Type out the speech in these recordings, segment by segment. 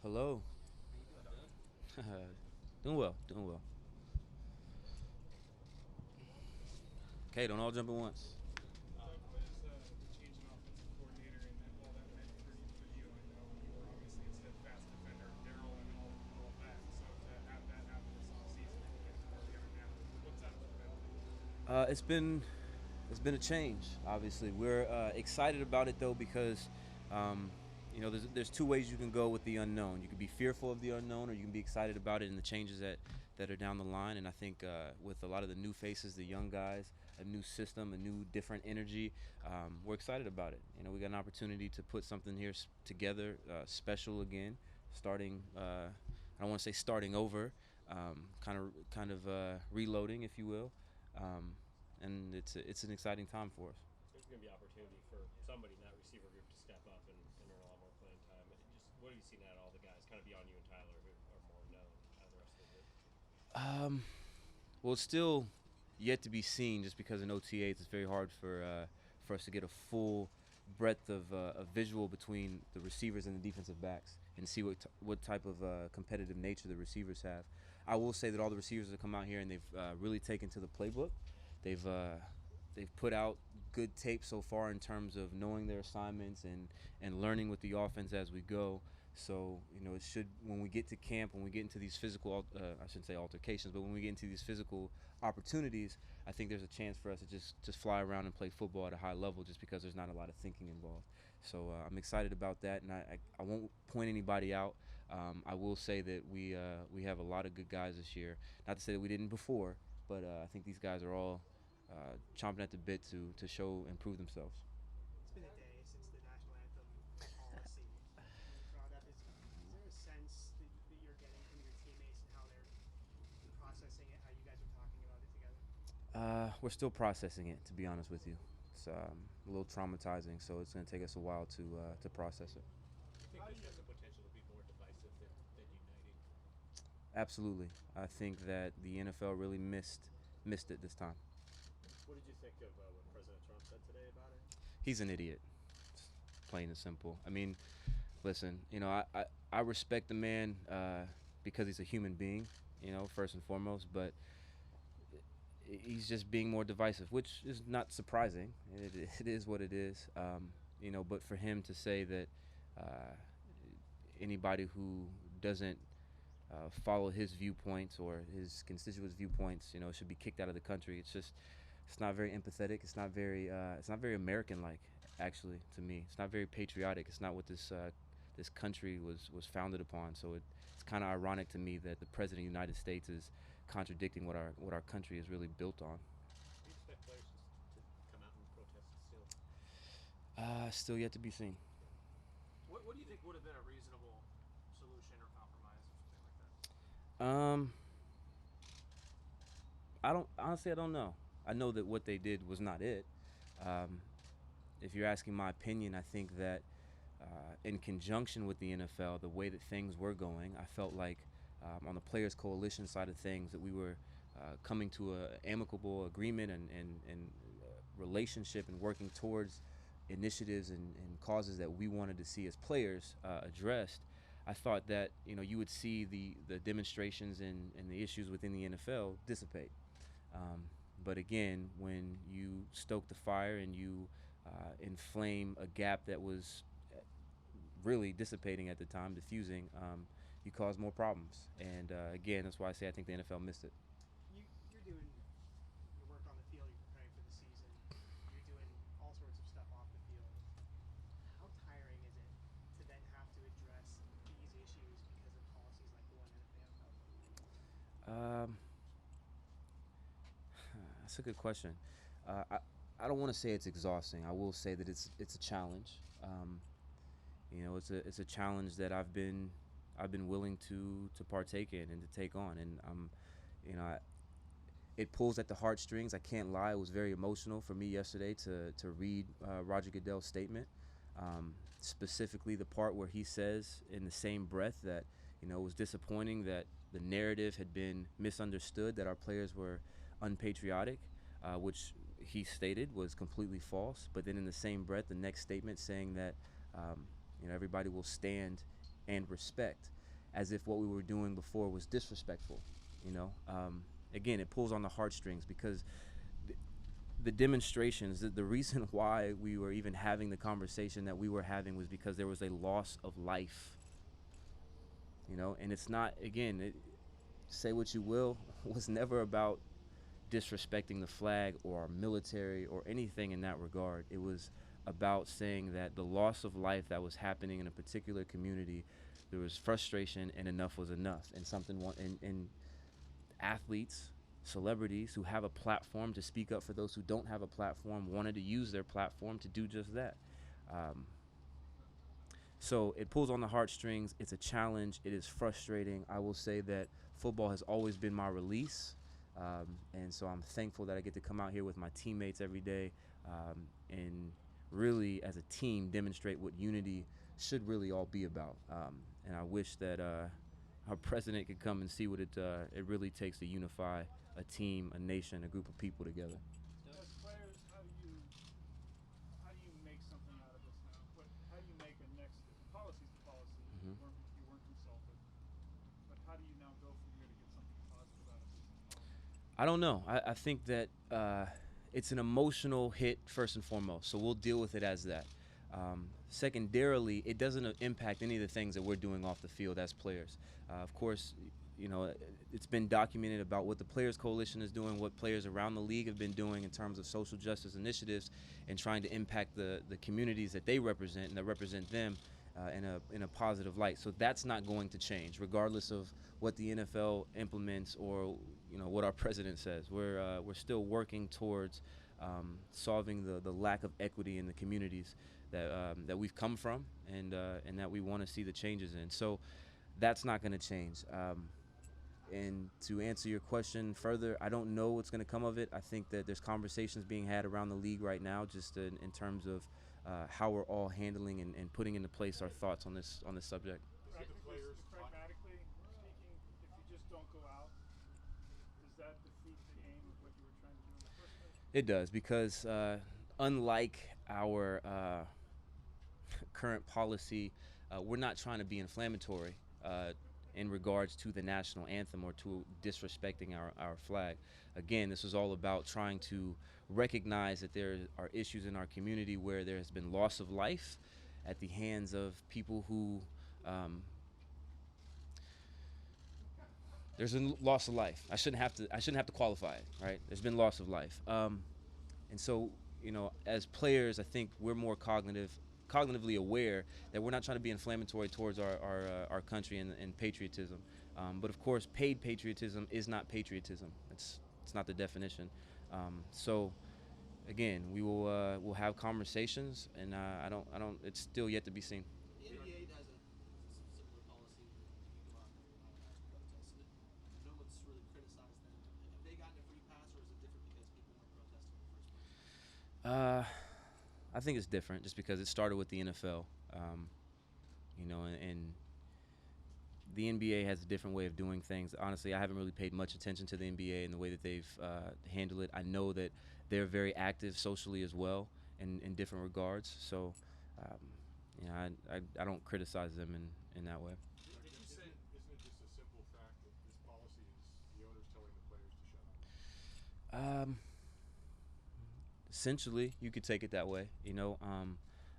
Hello. How you doing, Doug? Doing well, doing well. Okay, don't all jump at once. Doug, what is the change in offensive coordinator and all that meant for you? I know you were obviously a steadfast defender of Daryl and all of that. So to have that happen this offseason and get to where we are now, what's that look like? It's been a change. Obviously, we're excited about it though because um, there's two ways you can go with the unknown. You can be fearful of the unknown, or you can be excited about it and the changes that are down the line. And I think with a lot of the new faces, the young guys, a new system, a new different energy, we're excited about it. We got an opportunity to put something here together, special again, starting. I don't want to say starting over, kind of reloading, if you will. Um, and it's an exciting time for us. There's going to be opportunity for somebody in that receiver group to step up and earn a lot more playing time. Just what have you seen out of all the guys, kind of beyond you and Tyler, who are more known out of the rest of the group? Well, it's still yet to be seen, just because in OTAs it's very hard for us to get a full breadth of visual between the receivers and the defensive backs and see what type of competitive nature the receivers have. I will say that all the receivers have come out here and they've really taken to the playbook. They've uh, they've put out good tape so far in terms of knowing their assignments and learning with the offense as we go. So it should, when we get to camp, when we get into these physical, I shouldn't say altercations, but when we get into these physical opportunities, I think there's a chance for us to just fly around and play football at a high level, just because there's not a lot of thinking involved. So I'm excited about that, and I won't point anybody out. I will say that we have a lot of good guys this year. Not to say that we didn't before, but I think these guys are all chomping at the bit to show and prove themselves. It's been a day since the national anthem policy was brought up. Is there a sense that you're getting from your teammates and how they're processing it? How you guys are talking about it together? We're still processing it, to be honest with you. It's a little traumatizing, so it's going to take us a while to process it. Do you think this has the potential to be more divisive than uniting? Absolutely, I think that the NFL really missed it this time. What did you think of what President Trump said today about it? He's an idiot, plain and simple. I mean, listen, I respect the man because he's a human being, first and foremost, but he's just being more divisive, which is not surprising. It is what it is. But for him to say that uh, anybody who doesn't follow his viewpoints or his constituents' viewpoints, should be kicked out of the country. It's not very empathetic. It's not very American-like, actually, to me. It's not very patriotic. It's not what this country was founded upon. So it's kind of ironic to me that the president of the United States is contradicting what our country is really built on. Do you expect players to come out and protest still? Still yet to be seen. What do you think would have been a reasonable solution or compromise or something like that? Um, I don't know. I know that what they did was not it. Um, if you're asking my opinion, I think that in conjunction with the NFL, the way that things were going, I felt like on the Players Coalition side of things that we were coming to an amicable agreement and relationship and working towards initiatives and causes that we wanted to see as players addressed. I thought that you would see the demonstrations and the issues within the NFL dissipate. But again, when you stoke the fire and you inflame a gap that was really dissipating at the time, diffusing, you cause more problems. And again, that's why I say I think the NFL missed it. You're doing your work on the field. You're preparing for the season. You're doing all sorts of stuff off the field. How tiring is it to then have to address these issues because of policies like the one that the NFL put? Um, that's a good question. I don't want to say it's exhausting. I will say that it's a challenge. It's a challenge that I've been willing to partake in and to take on, and you know, I, it pulls at the heartstrings. I can't lie; it was very emotional for me yesterday to read Roger Goodell's statement, specifically the part where he says in the same breath that it was disappointing that the narrative had been misunderstood, that our players were unpatriotic, which he stated was completely false. But then in the same breath, the next statement saying that everybody will stand and respect, as if what we were doing before was disrespectful. You know, again, it pulls on the heartstrings because the demonstrations, the reason why we were even having the conversation that we were having was because there was a loss of life. You know, and it's not, again, say what you will, was never about disrespecting the flag or our military or anything in that regard. It was about saying that the loss of life that was happening in a particular community, there was frustration and enough was enough. And and athletes, celebrities who have a platform to speak up for those who don't have a platform wanted to use their platform to do just that. Um, so it pulls on the heartstrings. It's a challenge. It is frustrating. I will say that football has always been my release. And so I'm thankful that I get to come out here with my teammates every day and really, as a team, demonstrate what unity should really all be about. And I wish that our president could come and see what it really takes to unify a team, a nation, a group of people together. As players, how do you make something out of this now? How do you make a next? If the policy's the policy, Mhm. you weren't consulted, but how do you now go from here to get something positive out of this policy? I don't know. I think that it's an emotional hit first and foremost, so we'll deal with it as that. Secondarily, it doesn't impact any of the things that we're doing off the field as players. Of course, you know, it's been documented about what the Players Coalition is doing, what players around the league have been doing in terms of social justice initiatives and trying to impact the communities that they represent and that represent them in a positive light. So that's not going to change, regardless of what the NFL implements or what our president says. We're still working towards solving the lack of equity in the communities that we've come from and that we want to see the changes in. So that's not going to change. And to answer your question further, I don't know what's going to come of it. I think that there's conversations being had around the league right now, just in terms of how we're all handling and putting into place our thoughts on this subject. Pragmatically speaking, if you just don't go out, does that defeat the aim of what you were trying to do in the first place? It does, because unlike our current policy, we're not trying to be inflammatory in regards to the national anthem or to disrespecting our flag. Again, this is all about trying to recognize that there are issues in our community where there has been loss of life at the hands of people who there's a loss of life. I shouldn't have to qualify it, right? There's been loss of life. And so, as players, I think we're more cognitively aware that we're not trying to be inflammatory towards our country and patriotism. But of course, paid patriotism is not patriotism. It's not the definition. So again, we'll have conversations, and I don't. It's still yet to be seen. The NBA has a similar policy where you can go out there and organize protests. No one's really criticized them. Have they gotten a free pass, or is it different because people weren't protesting in the first place? I think it's different just because it started with the NFL, and the NBA has a different way of doing things. Honestly, I haven't really paid much attention to the NBA and the way that they've handled it. I know that they're very active socially as well in different regards. So, I don't criticize them in that way. Did you say? Isn't it just a simple fact that this policy is the owners telling the players to shut up? Essentially, you could take it that way.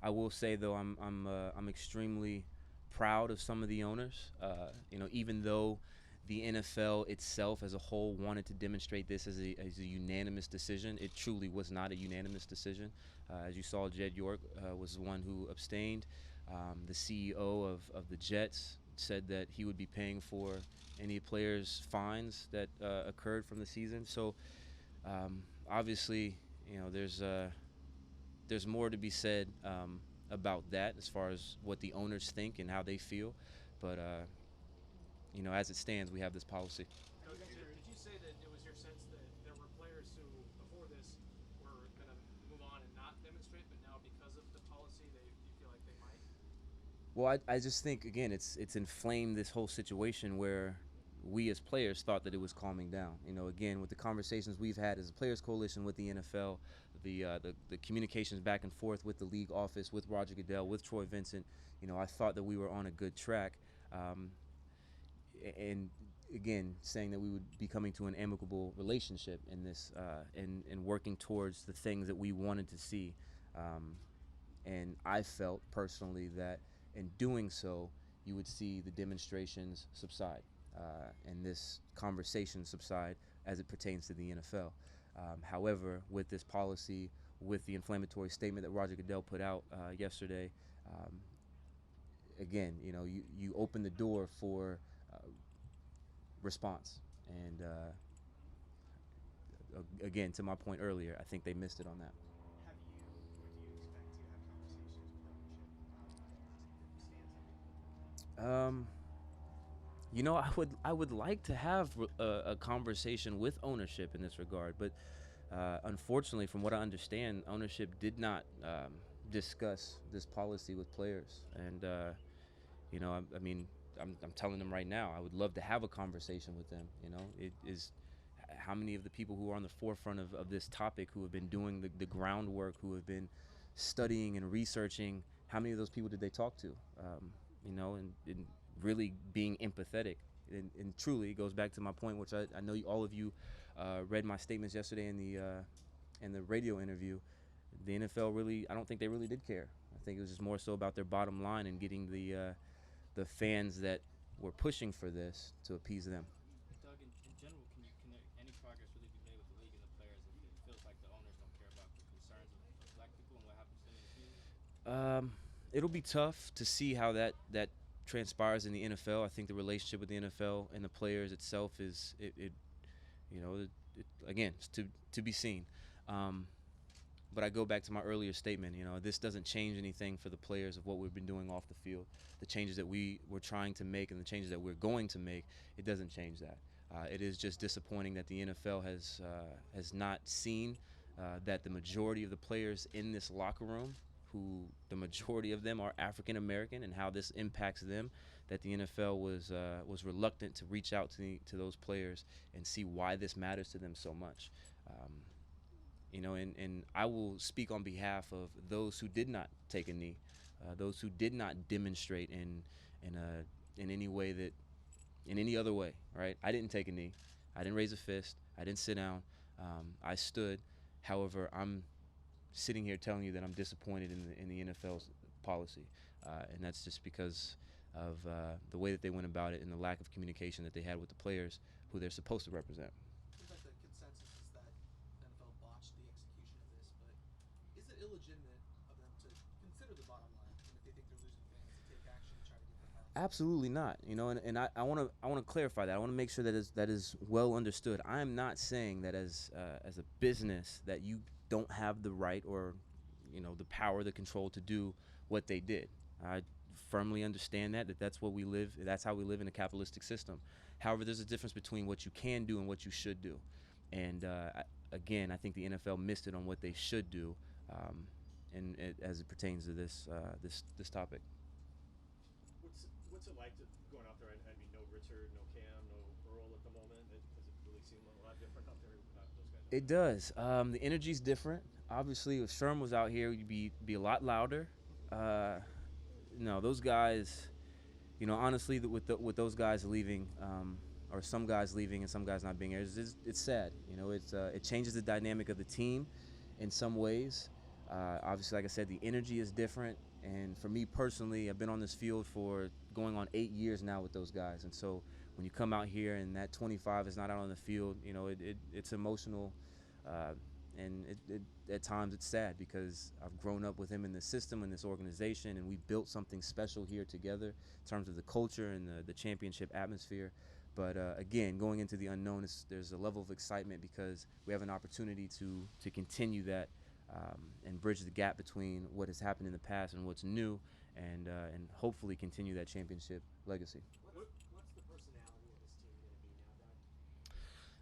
I will say though, I'm extremely proud of some of the owners. Even though the NFL itself as a whole wanted to demonstrate this as a unanimous decision, it truly was not a unanimous decision. As you saw, Jed York was the one who abstained. The CEO of the Jets said that he would be paying for any players' fines that occurred from the season. So obviously, there's more to be said about that as far as what the owners think and how they feel. But as it stands, we have this policy. Did you say that it was your sense that there were players who, before this, were going to move on and not demonstrate, but now because of the policy, you feel like they might? Well, I just think, again, it's inflamed this whole situation where we as players thought that it was calming down. Again, with the conversations we've had as a players coalition with the NFL, the communications back and forth with the league office, with Roger Goodell, with Troy Vincent, I thought that we were on a good track. And again, saying that we would be coming to an amicable relationship in this, and working towards the things that we wanted to see. And I felt personally that in doing so, you would see the demonstrations subside, and this conversation subside as it pertains to the NFL. However, with this policy, with the inflammatory statement that Roger Goodell put out yesterday, again, you open the door for response. And again, to my point earlier, I think they missed it on that. Have you, or do you expect to have conversations with ownership about your stance on it? I would like to have a conversation with ownership in this regard, but unfortunately, from what I understand, ownership did not discuss this policy with players. And I'm telling them right now, I would love to have a conversation with them. It is how many of the people who are on the forefront of this topic, who have been doing the groundwork, who have been studying and researching, how many of those people did they talk to? And really being empathetic. And truly, it goes back to my point, which I know all of you read my statements yesterday in the radio interview. The NFL really, I don't think they really did care. I think it was just more so about their bottom line and getting the fans that were pushing for this to appease them. Doug, in general, can any progress really be made with the league and the players if it feels like the owners don't care about the concerns of black people and what happens to them in the community? It'll be tough to see how that transpires in the NFL. I think the relationship with the NFL and the players itself is again, it's to be seen. But I go back to my earlier statement. This doesn't change anything for the players of what we've been doing off the field. The changes that we were trying to make and the changes that we're going to make, it doesn't change that. It is just disappointing that the NFL has not seen that the majority of the players in this locker room, who the majority of them are African American, and how this impacts them, that the NFL was reluctant to reach out to those players and see why this matters to them so much. And I will speak on behalf of those who did not take a knee, those who did not demonstrate in any way that, in any other way, right? I didn't take a knee. I didn't raise a fist. I didn't sit down. I stood. However, I'm sitting here telling you that I'm disappointed in the NFL's policy, and that's just because of the way that they went about it and the lack of communication that they had with the players who they're supposed to represent. Seems like the consensus is that the NFL botched the execution of this, but is it illegitimate of them to consider the bottom line, and if they think they're losing fans, to take action and try to get them past? Absolutely not. And I want to clarify that. I want to make sure that is well understood. I am not saying that as a business that you don't have the right or the power, the control to do what they did. I firmly understand that's what we live. That's how we live in a capitalistic system. However, there's a difference between what you can do and what you should do. And again, I think the NFL missed it on what they should do, as it pertains to this topic. What's it like going out there? I mean, no Richard, no Cam, no Earl at the moment. Does it really seem a lot different out there without those guys? It does. The energy's different. Obviously, if Sherm was out here, you'd be a lot louder. No, those guys, honestly, with those guys leaving, or some guys leaving and some guys not being here, it's sad. It changes the dynamic of the team in some ways. Obviously, like I said, the energy is different. And for me personally, I've been on this field for going on 8 years now with those guys. And so when you come out here and that 25 is not out on the field, it's emotional. And at times it's sad because I've grown up with him in the system and this organization, and we built something special here together in terms of the culture and the championship atmosphere. But again, going into the unknown, there's a level of excitement because we have an opportunity to continue that and bridge the gap between what has happened in the past and what's new, and hopefully continue that championship legacy. What's the personality of this team going to be now, Doug?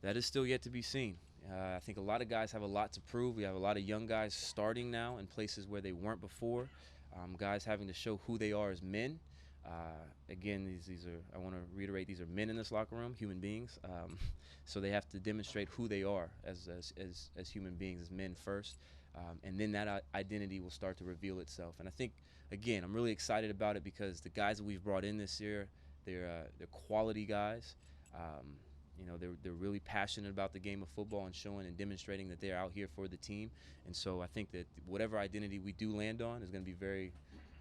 That is still yet to be seen. I think a lot of guys have a lot to prove. We have a lot of young guys starting now in places where they weren't before. Guys having to show who they are as men, Again, these are, I want to reiterate, these are men in this locker room, human beings. So they have to demonstrate who they are as human beings, as men first. And then that identity will start to reveal itself. And I think, again, I'm really excited about it because the guys that we've brought in this year, they're quality guys. They're really passionate about the game of football and showing and demonstrating that they're out here for the team. And so I think that whatever identity we do land on is going to be very,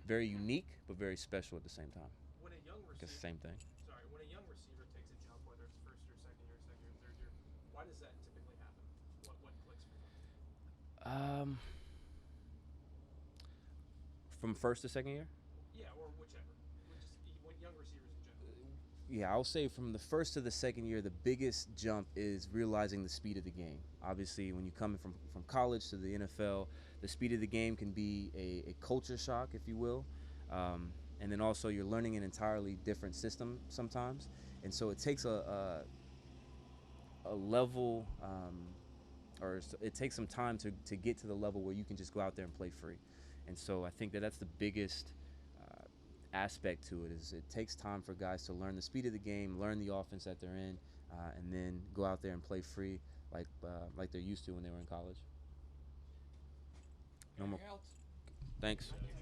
very unique, but very special at the same time. When a young I guess the receiver, same thing. sorry, when a young receiver takes a jump, whether it's first year, second year, third year, why does that typically happen? What clicks for them? From first to second year? Yeah, or whichever. When young receivers in general. Yeah, I'll say from the first to the second year, the biggest jump is realizing the speed of the game. Obviously, when you come from college to the NFL, the speed of the game can be a culture shock, if you will. And then also you're learning an entirely different system sometimes. And so it takes a level, it takes some time to get to the level where you can just go out there and play free. And so I think that that's the biggest aspect to it. Is it takes time for guys to learn the speed of the game, learn the offense that they're in, and then go out there and play free like they're used to when they were in college. Anything else? Thanks. Thank you.